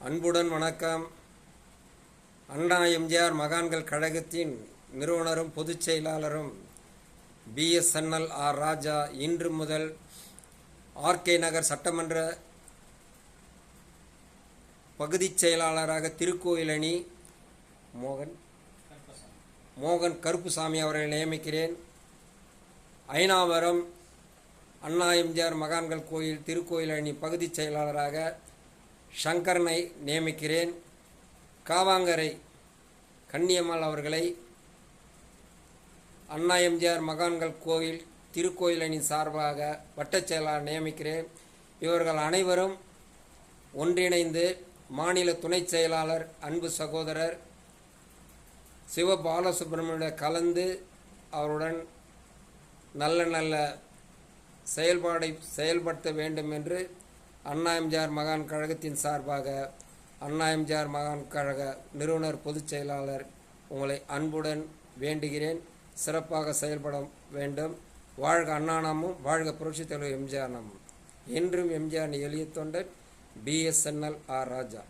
அன்புடன் வணக்கம். அண்ணா எம்ஜிஆர் மகான்கள் கழகத்தின் நிறுவனரும் பொதுச் செயலாளரும் பிஎஸ்என்எல் ஆர் ராஜா இன்று முதல் ஆர்கே நகர் சட்டமன்ற பகுதிச் செயலாளராக திருக்கோயிலணி மோகன் கருப்புசாமி அவர்களை நியமிக்கிறேன். ஐனாவரம் அண்ணா எம்ஜிஆர் மகான்கள் கோயில் திருக்கோயிலணி பகுதிச் செயலாளராக சங்கரனை நியமிக்கிறேன். காவாங்கரை கன்னியம்மாள் அவர்களை அண்ணா எம்ஜிஆர் மகான்கள் கோயில் திருக்கோயிலணி சார்பாக வட்டச் செயலாளர் நியமிக்கிறேன். இவர்கள் அனைவரும் ஒன்றிணைந்து மாநில துணைச் செயலாளர் அன்பு சகோதரர் சிவபாலசுப்ரமணியுடன் கலந்து அவருடன் நல்ல செயல்படுத்த வேண்டும் என்று அண்ணா எம்ஜிஆர் மகான் கழகத்தின் சார்பாக அண்ணா எம்ஜிஆர் மகான் கழக நிறுவனர் பொதுச் செயலாளர் உங்களை அன்புடன் வேண்டுகிறேன். சிறப்பாக செயல்பட வேண்டும். வாழ்க அண்ணா நாமும், வாழ்க புரட்சித் தலைவர் எம்ஜிஆர் நாமும். என்றும் எம்ஜிஆர் எளிய தொண்டன் பிஎஸ்என்எல் ஆர் ராஜா.